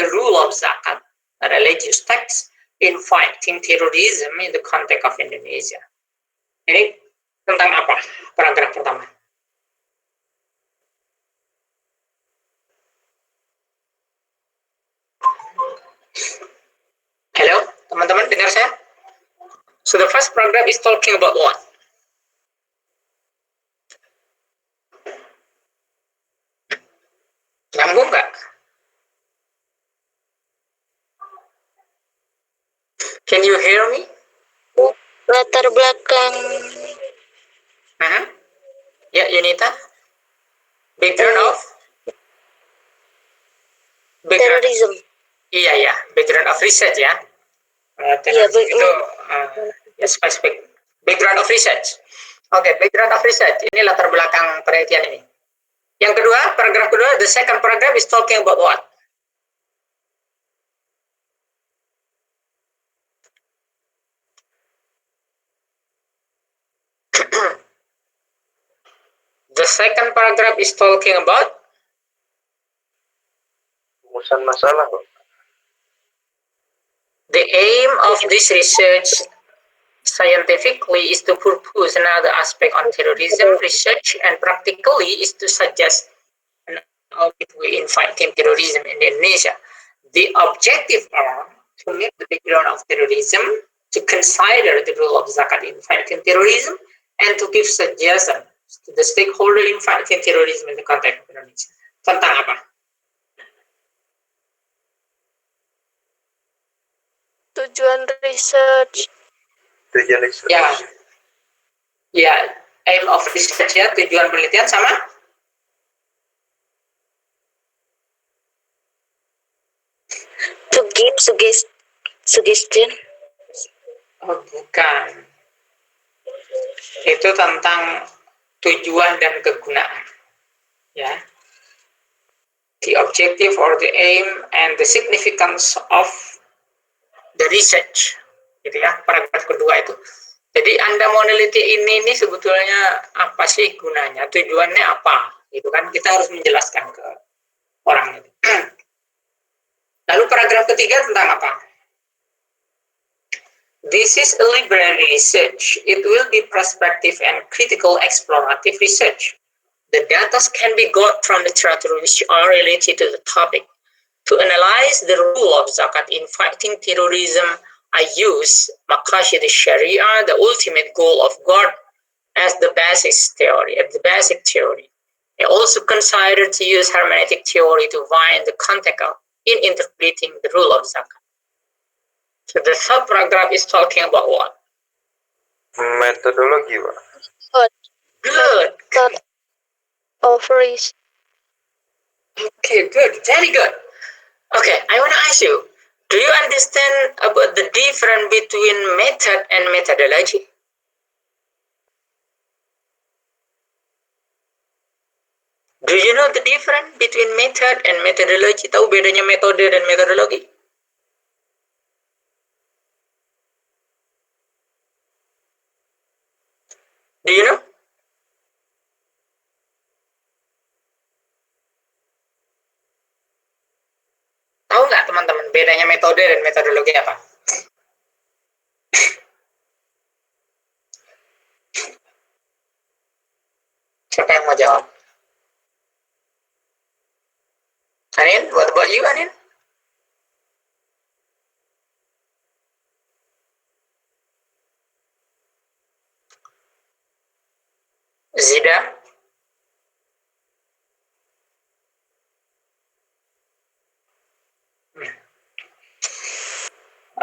the rule of zakat, a religious text in fighting terrorism in the context of Indonesia. Ini tentang apa? Paragraf pertama. Halo, teman-teman dengar saya? So the first paragraph is talking about what? Nyambung nggak? Can you hear me? Latar belakang. Ya, Yunita. Background of Terrorism. Iya, background of research ya. Terrorism itu ya spesifik. Background of research. Oke, background of research. Ini latar belakang penelitian ini. Yang kedua, paragraf kedua, the second paragraph is talking about what? The second paragraph is talking about rumusan masalah, Pak. The aim of this research scientifically is to propose another aspect on terrorism research, and practically is to suggest an alternative way in fighting terrorism in Indonesia. The objective are to make the background of terrorism, to consider the role of zakat in fighting terrorism, and to give suggestions to the stakeholder in fighting terrorism in the context of Indonesia. Tentang apa? Tujuan research. Ya, aim of research ya, tujuan penelitian sama To give suggestion. Oh, bukan. Itu tentang tujuan dan kegunaan. Ya. The objective or the aim and the significance of the research. Gitu ya, paragraf kedua itu. Jadi Anda mau neliti ini sebetulnya apa sih gunanya, tujuannya apa? Itu kan kita harus menjelaskan ke orang itu. Lalu paragraf ketiga tentang apa? This is a liberal research. It will be prospective and critical explorative research. The data can be got from literature which are related to the topic. To analyze the role of zakat in fighting terrorism, I use Maqasid al-Sharia, the ultimate goal of God, as the basic theory. I also consider to use hermeneutic theory to find the context in interpreting the rule of zakat. So the sub-paragraph is talking about what? Metodologi, Pak. Good. Of research. Okay, good. Very good. Okay, I want to ask you, do you understand about the difference between method and methodology? Do you know the difference between method and methodology? Tahu bedanya metode dan metodologi? Do you know? Tahu nggak teman-teman bedanya metode dan metodologi apa? Siapa yang mau jawab? Anin, what about you, Anin? Zida?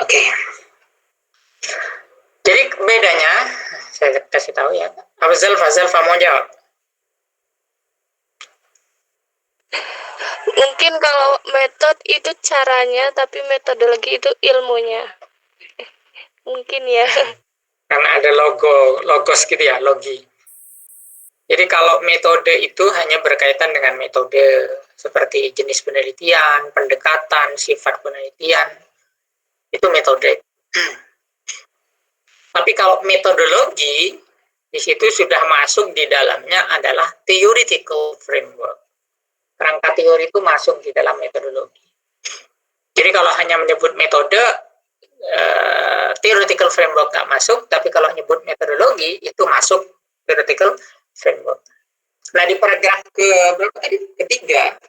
Oke. Jadi bedanya, saya kasih tahu ya. Zalfa mau jawab? Mungkin kalau metode itu caranya, tapi metodologi itu ilmunya. Mungkin ya. Karena ada logos gitu ya, logi. Jadi kalau metode itu hanya berkaitan dengan metode seperti jenis penelitian, pendekatan, sifat penelitian, itu metode. Tapi kalau metodologi, di situ sudah masuk di dalamnya adalah theoretical framework. Kerangka teori itu masuk di dalam metodologi. Jadi kalau hanya menyebut metode, theoretical framework nggak masuk, tapi kalau menyebut metodologi itu masuk theoretical framework. Nah di paragraf ketiga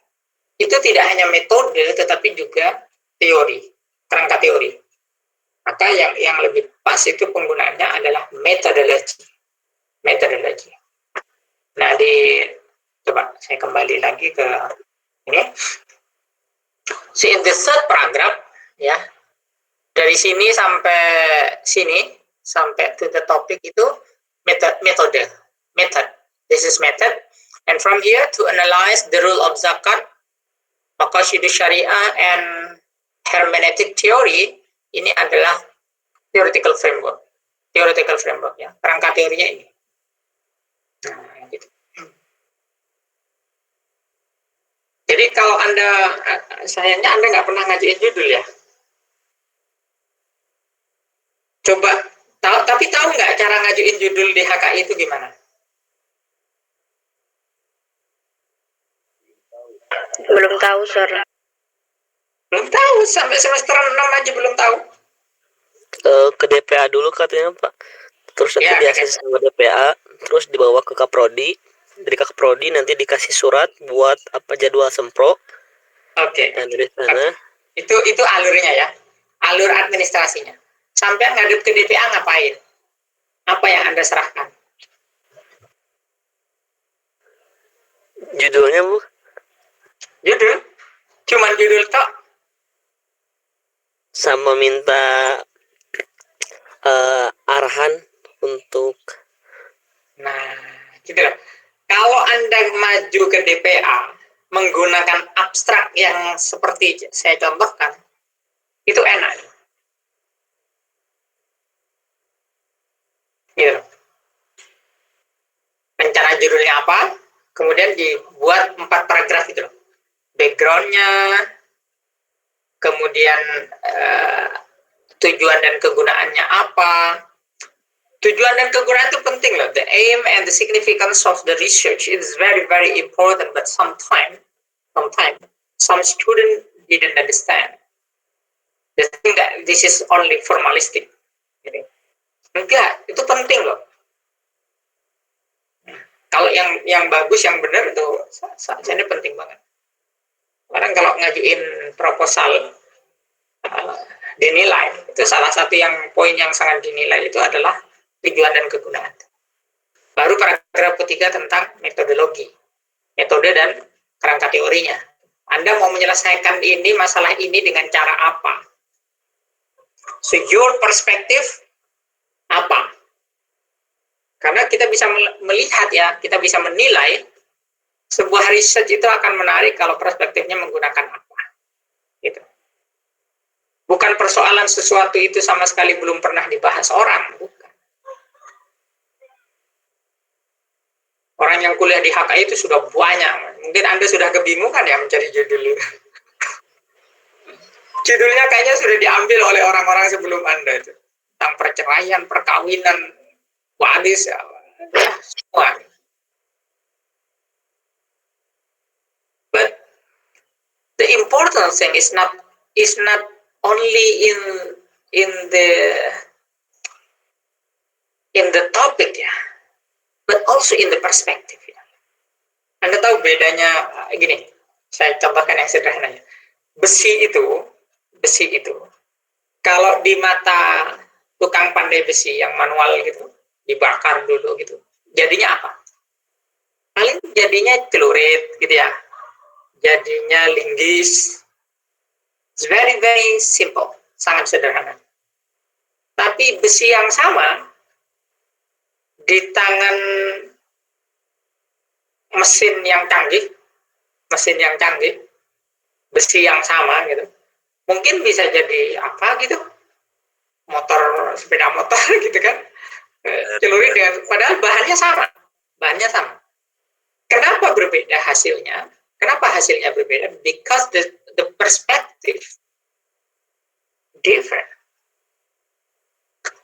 itu tidak hanya metode tetapi juga teori, kerangka teori. Maka yang lebih pas itu penggunaannya adalah metodologi. Nah coba saya kembali lagi ke ini. So in the third paragraph, ya, dari sini sampai to the topic itu method. This is method. And from here to analyze the rule of zakat, maqasid syariah and hermeneutic theory, ini adalah theoretical framework ya, kerangka teorinya ini. Nah, gitu. Jadi kalau sayangnya Anda nggak pernah ngajuin judul ya. Coba tapi tahu nggak cara ngajuin judul di HKI itu gimana? Belum tahu, Sir. Belum tahu, sampai semester 6 aja belum tahu. Ke DPA dulu katanya Pak, terus nanti diakses sama DPA, terus dibawa ke Kaprodi, dari Kaprodi nanti dikasih surat buat jadwal sempro. Oke. Dan dari sana itu alurnya ya, alur administrasinya. Sampai ngadep ke DPA ngapain? Apa yang Anda serahkan? Judulnya Bu? Judul? Cuman judul tok? Sama minta arahan untuk. Nah, gitu loh. Kalau Anda maju ke DPA menggunakan abstrak yang seperti saya contohkan, itu enak. Gitu. Rencana judulnya apa? Kemudian dibuat 4 paragraf itu loh. Backgroundnya, kemudian tujuan dan kegunaannya apa. Tujuan dan kegunaan itu penting loh. The aim and the significance of the research is very, very important, but sometimes some student didn't understand. They think that this is only formalistic. Enggak, itu penting loh. Kalau yang bagus, yang benar itu ini penting banget. Orang kalau ngajuin proposal dinilai, itu salah satu poin yang sangat dinilai itu adalah tujuan dan kegunaan. Baru paragraf ketiga tentang metodologi, metode dan kerangka teorinya. Anda mau menyelesaikan masalah ini dengan cara apa? So your perspective apa? Karena kita bisa melihat ya, kita bisa menilai sebuah research itu akan menarik kalau perspektifnya menggunakan apa. Gitu. Bukan persoalan sesuatu itu sama sekali belum pernah dibahas orang, bukan. Orang yang kuliah di HKI itu sudah banyak. Mungkin Anda sudah kebingungan ya mencari judul itu. Judulnya kayaknya sudah diambil oleh orang-orang sebelum Anda itu. Tentang perceraian, perkawinan, waris, semua. But the important thing is not only in the topic ya, but also in the perspective ya. Anda tahu bedanya gini, saya contohkan yang sederhananya. Besi itu kalau di mata tukang pandai besi yang manual gitu, dibakar dulu gitu, jadinya apa? Paling jadinya celurit gitu ya, jadinya linggis. It's very, very simple, sangat sederhana. Tapi besi yang sama di tangan mesin yang canggih, besi yang sama gitu, mungkin bisa jadi apa gitu, sepeda motor gitu kan, celurit dengan, padahal bahannya sama. Kenapa berbeda hasilnya? Kenapa hasilnya berbeda? Because the perspective different.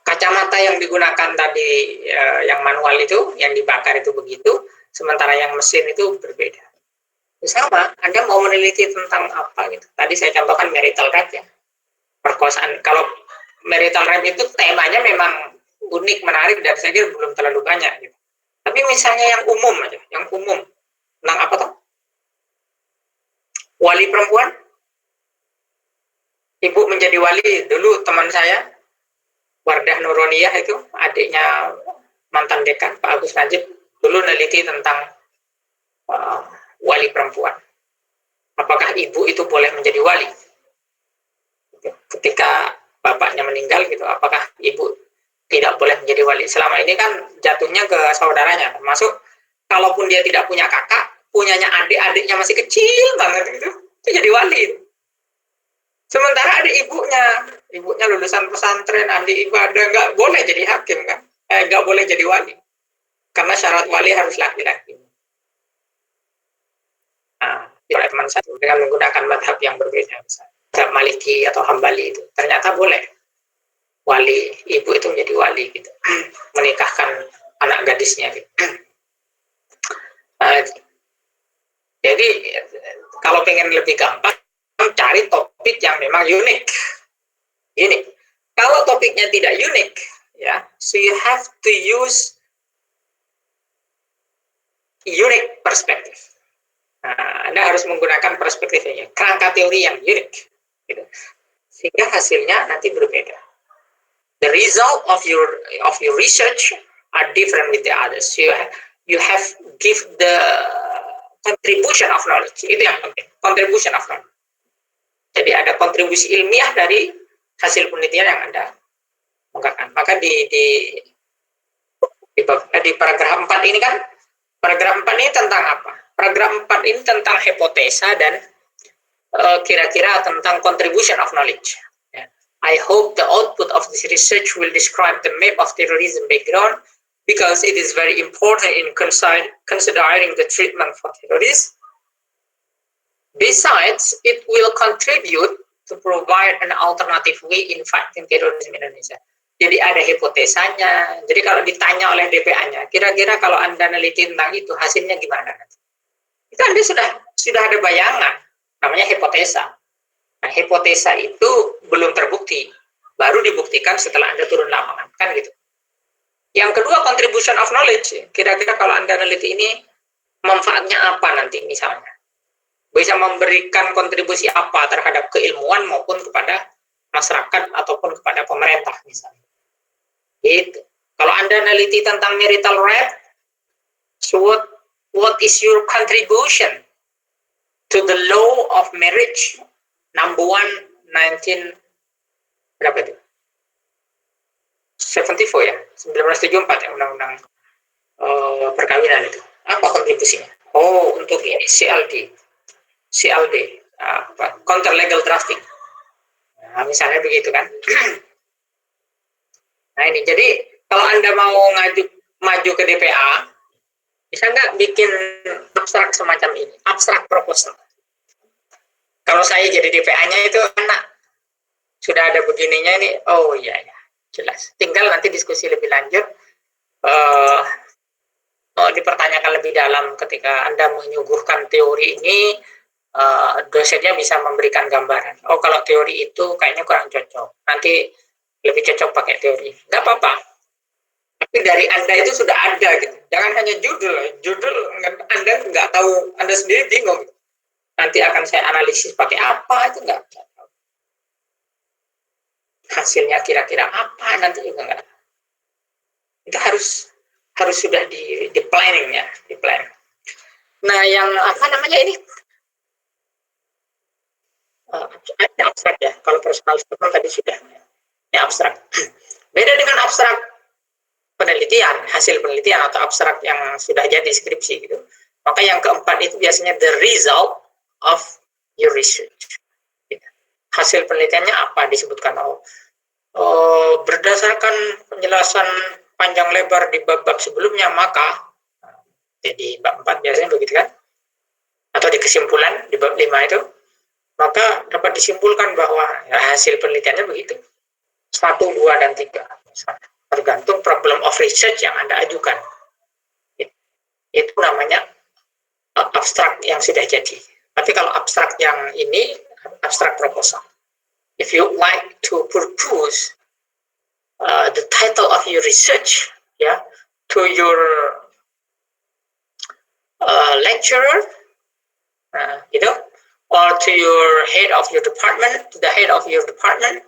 Kacamata yang digunakan tadi, yang manual itu, yang dibakar itu begitu, sementara yang mesin itu berbeda. Sama, Anda mau meneliti tentang apa gitu. Tadi saya contohkan marital rape ya, perkosaan. Kalau marital rape itu temanya memang unik, menarik, dan saya kira belum terlalu banyak gitu. Tapi misalnya yang umum aja, yang umum tentang apa tuh? Wali perempuan, ibu menjadi wali. Dulu teman saya Wardah Nuroniyah itu adiknya mantan dekan Pak Agus Najib dulu neliti tentang wali perempuan. Apakah ibu itu boleh menjadi wali? Ketika bapaknya meninggal gitu, apakah ibu tidak boleh menjadi wali? Selama ini kan jatuhnya ke saudaranya, termasuk kalaupun dia tidak punya kakak, punyanya adik-adiknya masih kecil banget gitu, itu jadi wali. Sementara ada ibunya lulusan pesantren, ahli ibadah, nggak boleh jadi hakim kan, nggak boleh jadi wali, karena syarat wali harus laki-laki. Nah, oleh teman saya dengan menggunakan madhab yang berbeda, madhab Maliki atau Hambali itu, ternyata boleh wali ibu itu menjadi wali gitu, menikahkan anak gadisnya gitu. Jadi kalau pengen lebih gampang, cari topik yang memang unik. Kalau topiknya tidak unik, ya, so you have to use unique perspective. Nah, Anda harus menggunakan perspektifnya, kerangka teori yang unik, gitu. Sehingga hasilnya nanti berbeda. The result of your research are different with the others. You have give the contribution of knowledge. Itu yang penting, contribution of knowledge. Jadi ada kontribusi ilmiah dari hasil penelitian yang Anda ungkapkan. Maka di paragraf 4 ini kan, paragraf 4 ini tentang apa? Paragraf 4 ini tentang hipotesa dan kira-kira tentang contribution of knowledge. I hope the output of this research will describe the map of terrorism background because it is very important in considering the treatment for terrorists. Besides, it will contribute to provide an alternative way in fighting terrorism in Indonesia. Jadi ada hipotesanya. Jadi kalau ditanya oleh DPA-nya, kira-kira kalau Anda neliti tentang itu, hasilnya gimana? Itu Anda sudah ada bayangan, namanya hipotesa. Nah, hipotesa itu belum terbukti, baru dibuktikan setelah Anda turun lapangan, kan gitu. Yang kedua, contribution of knowledge. Kira-kira kalau Anda neliti ini, manfaatnya apa nanti misalnya? Bisa memberikan kontribusi apa terhadap keilmuan maupun kepada masyarakat ataupun kepada pemerintah misalnya. Itu. Kalau Anda neliti tentang marital rape, so what is your contribution to the law of marriage number 1 19 berapa itu? 74 ya, 1974 ya, undang-undang perkawinan itu. Apa kontribusinya? Oh, untuk ini CLD, counter legal drafting. Nah, misalnya begitu kan. Nah ini, jadi kalau Anda mau maju ke DPA, bisa nggak bikin abstrak semacam ini, abstrak proposal. Kalau saya jadi DPA-nya itu enak, sudah ada begininya ini, oh iya, jelas. Tinggal nanti diskusi lebih lanjut, dipertanyakan lebih dalam ketika Anda menyuguhkan teori ini, dosennya bisa memberikan gambaran. Oh, kalau teori itu kayaknya kurang cocok. Nanti lebih cocok pakai teori. Nggak apa-apa. Tapi dari Anda itu sudah ada gitu. Jangan hanya judul Anda nggak tahu, Anda sendiri bingung. Nanti akan saya analisis pakai apa, itu nggak tahu. Hasilnya kira-kira apa nanti juga nggak tahu. Itu harus sudah di planning ya, di plan. Nah, yang apa namanya ini? Ini abstrak ya, kalau personal statement tadi sudah ini abstrak. Beda dengan abstrak penelitian, hasil penelitian atau abstrak yang sudah jadi skripsi gitu. Maka yang keempat itu biasanya the result of your research. Hasil penelitiannya apa disebutkan? Berdasarkan penjelasan panjang lebar di bab-bab sebelumnya, maka jadi bab 4 biasanya begitu kan? Atau di kesimpulan di bab 5 itu, maka dapat disimpulkan bahwa ya, hasil penelitiannya begitu. 1, 2, dan 3. Tergantung problem of research yang Anda ajukan. Itu namanya abstrak yang sudah jadi. Tapi kalau abstrak yang ini, abstrak proposal. If you like to propose the title of your research, to your lecturer, or to your head of your department, to the head of your department,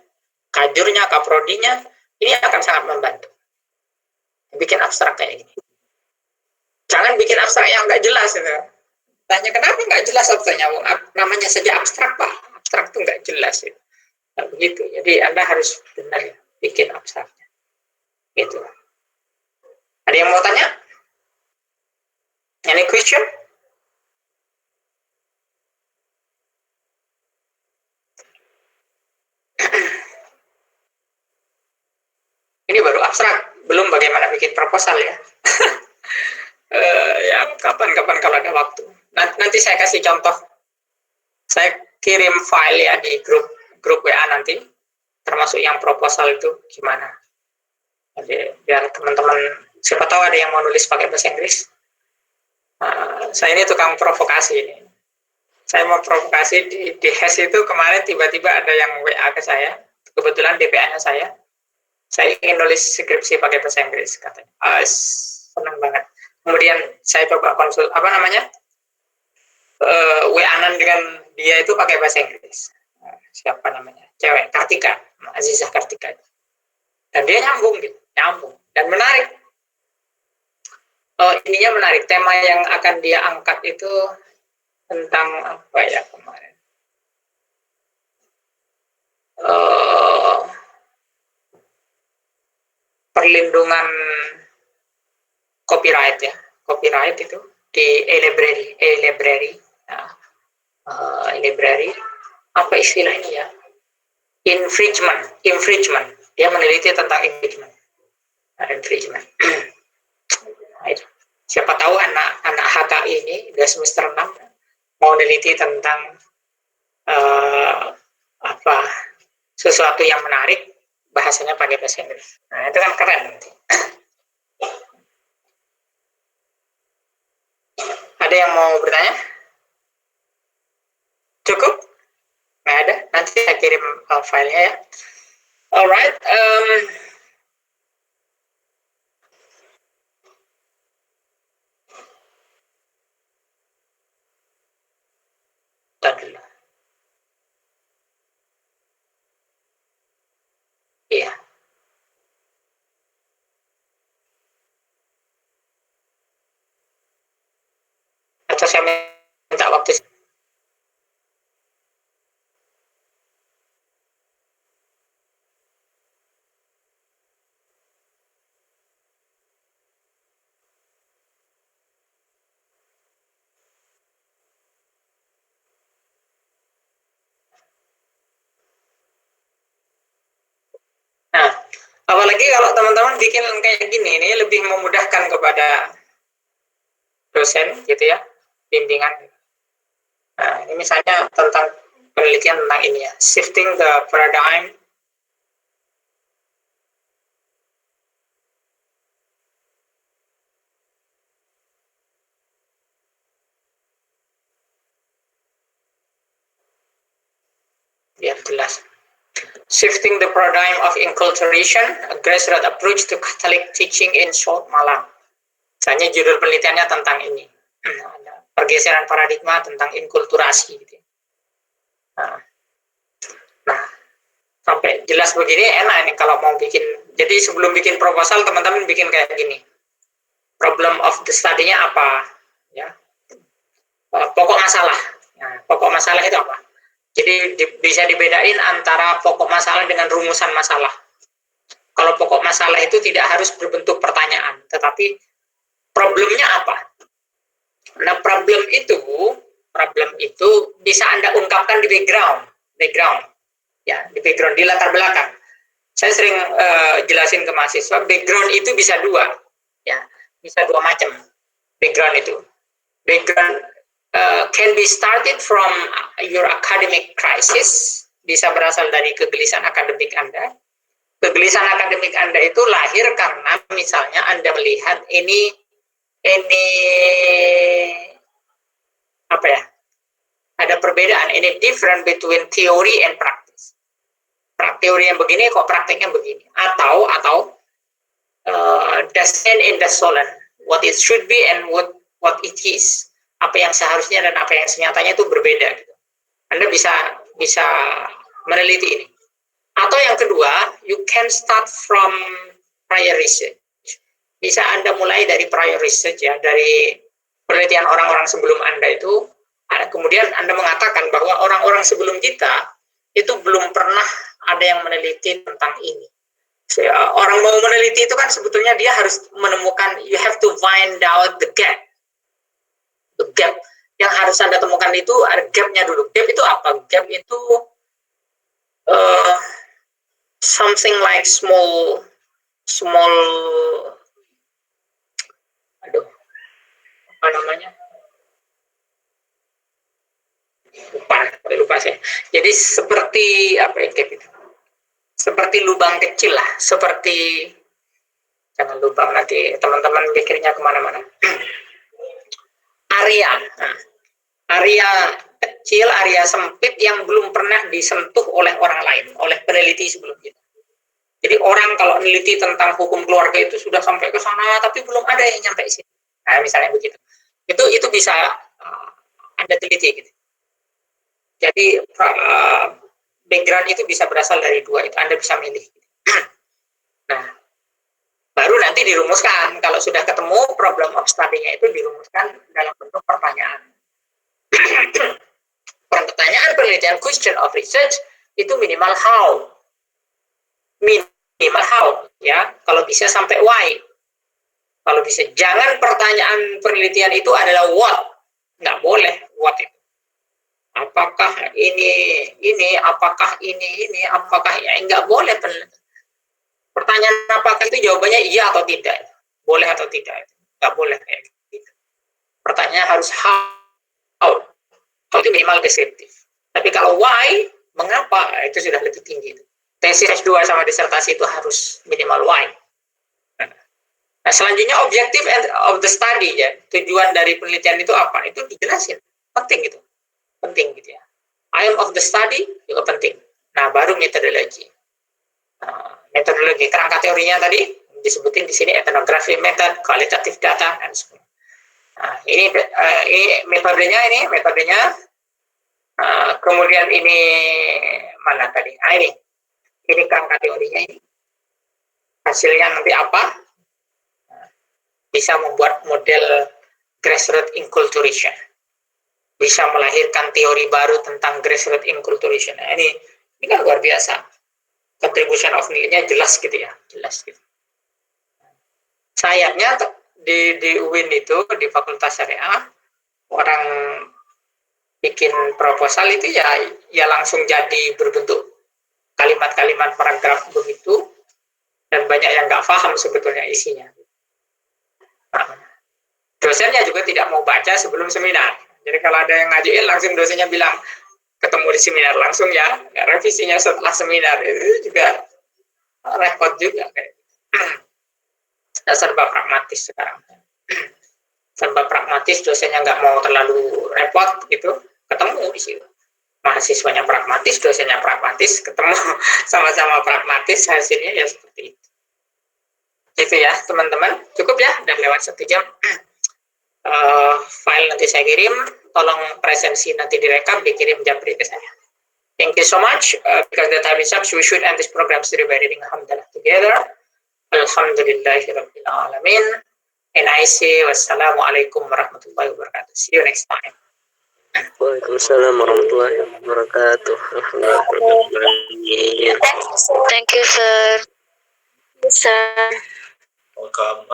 kajurnya, kaprodinya, ini akan sangat membantu. Bikin abstrak kayak gini. Jangan bikin abstrak yang nggak jelas. Tanya kenapa nggak jelas abstraknya? Namanya saja abstrak, Pak. Abstrak itu nggak jelas. Nah, begitu. Jadi Anda harus benar bikin abstraknya. Gitu. Ada yang mau tanya? Any question? Ini baru abstrak, belum bagaimana bikin proposal ya. Ya kapan-kapan kalau ada waktu. Nanti saya kasih contoh. Saya kirim file ya di grup WA nanti, termasuk yang proposal itu gimana. Jadi biar teman-teman, siapa tahu ada yang mau nulis pakai bahasa Inggris. Saya ini tukang provokasi ini. Saya mau provokasi di HES itu kemarin tiba-tiba ada yang WA ke saya, kebetulan DPA-nya saya ingin nulis skripsi pakai bahasa Inggris katanya. Senang banget. Kemudian saya coba konsul WA-an dengan dia itu pakai bahasa Inggris. Siapa namanya? Cewek, Kartika, Azizah Kartika. Dan dia nyambung dan menarik. Ininya menarik. Tema yang akan dia angkat itu tentang apa ya kemarin? Perlindungan copyright ya, copyright itu di e-library, e-library, apa istilahnya ya? Infringement. Dia meneliti tentang infringement. Siapa tahu anak HKI ini udah semester 6 mau meneliti tentang sesuatu yang menarik, bahasanya pakai bahasa Inggris. Nah, itu kan keren nanti. Ada yang mau bertanya? Cukup? Nggak ada? Nanti saya kirim filenya ya. Alright. Tadi dulu. Iya. Atau saya minta waktu. Nah, apalagi kalau teman-teman bikin kayak gini, ini lebih memudahkan kepada dosen gitu ya, bimbingan. Nah, ini misalnya tentang penelitian tentang ini ya, shifting the paradigm. Biar jelas. Shifting the paradigm of enculturation, a grassroots approach to Catholic teaching in South Malang. Misalnya judul penelitiannya tentang ini. Pergeseran paradigma tentang inkulturasi gitu. Nah, sampai jelas begini enak ini kalau mau bikin. Jadi sebelum bikin proposal teman-teman bikin kayak gini. Problem of the study-nya apa? Ya. Pokok masalah. Nah, pokok masalah itu apa? Jadi bisa dibedain antara pokok masalah dengan rumusan masalah. Kalau pokok masalah itu tidak harus berbentuk pertanyaan, tetapi problemnya apa? Nah, problem itu bisa Anda ungkapkan di background, ya, di background, di latar belakang. Saya sering jelasin ke mahasiswa, background itu bisa dua, ya, bisa dua macam. Background itu, can be started from your academic crisis, bisa berasal dari kegelisahan akademik Anda. Kegelisahan akademik Anda itu lahir karena misalnya Anda melihat ini apa ya? Ada perbedaan. Ini different between theory and practice. Teori yang begini kok prakteknya begini. Atau the sand in the solen, what it should be and what it is. Apa yang seharusnya dan apa yang senyatanya itu berbeda. Gitu. Anda bisa meneliti ini. Atau yang kedua, you can start from prior research. Bisa Anda mulai dari prior research ya, dari penelitian orang-orang sebelum Anda itu. Kemudian Anda mengatakan bahwa orang-orang sebelum kita itu belum pernah ada yang meneliti tentang ini. Orang mau meneliti itu kan sebetulnya dia harus menemukan, you have to find out the gap. The gap yang harus Anda temukan itu ada gapnya dulu. Gap itu apa? Gap itu something like small apa namanya? Lupa saya. Jadi seperti apa ya gap itu? Seperti lubang kecil lah, seperti jangan lubang nanti teman-teman pikirnya kemana-mana. Area kecil, area sempit yang belum pernah disentuh oleh orang lain, oleh peneliti sebelum kita. Jadi orang kalau meneliti tentang hukum keluarga itu sudah sampai ke sana, tapi belum ada yang nyampe sini. Nah, misalnya begitu. Itu bisa Anda teliti gitu. Jadi background itu bisa berasal dari dua itu, Anda bisa milih. Nah, baru nanti dirumuskan. Kalau sudah ketemu problem of study-nya itu dirumuskan dalam bentuk pertanyaan. Pertanyaan penelitian, question of research itu minimal how. Minimal how, ya. Kalau bisa sampai why. Kalau bisa, jangan pertanyaan penelitian itu adalah what. Nggak boleh what itu. Apakah ini, apakah ini, apakah ya, nggak boleh. Pertanyaan apakah itu jawabannya iya atau tidak, boleh atau tidak, nggak boleh kayak gitu. Pertanyaannya harus how itu minimal deskriptif. Tapi kalau why, mengapa, itu sudah lebih tinggi. Tesis S2 sama disertasi itu harus minimal why. Nah, selanjutnya objective of the study ya, tujuan dari penelitian itu apa? Itu dijelasin, penting gitu. Penting gitu ya. Aim of the study juga penting. Nah, baru metodologi. Metodologi kerangka teorinya tadi disebutin di sini etnografi method, kualitatif data dan sebagainya. Nah, ini metodenya. Kemudian ini mana tadi? Nah, ini kerangka teorinya ini. Hasilnya nanti apa? Bisa membuat model grassroots enculturation. Bisa melahirkan teori baru tentang grassroots enculturation. Nah, ini kan luar biasa. Contribution of need-nya jelas gitu ya, jelas gitu. Sayangnya di UIN itu, di Fakultas Syariah, orang bikin proposal itu ya langsung jadi berbentuk kalimat-kalimat paragraf begitu, dan banyak yang nggak paham sebetulnya isinya. Nah, dosennya juga tidak mau baca sebelum seminar. Jadi kalau ada yang ngajuin, langsung dosennya bilang, ketemu di seminar langsung ya, revisinya setelah seminar, itu juga repot juga. Serba pragmatis sekarang. Serba pragmatis, dosennya nggak mau terlalu repot gitu, ketemu di situ. Mahasiswanya pragmatis, dosennya pragmatis, ketemu sama-sama pragmatis, hasilnya ya seperti itu. Itu ya teman-teman, cukup ya, udah lewat 1 jam. File nanti saya kirim, tolong presensi nanti direkam, dikirim Japri ke saya. Thank you so much. Because the time is up, so we should end this program by reading Alhamdulillah together. Alhamdulillahirabbil alamin. And I say wassalamualaikum warahmatullahi wabarakatuh. See you next time. Waalaikumsalam warahmatullahi wabarakatuh. Alhamdulillah. Thank you, sir. Sir. Welcome.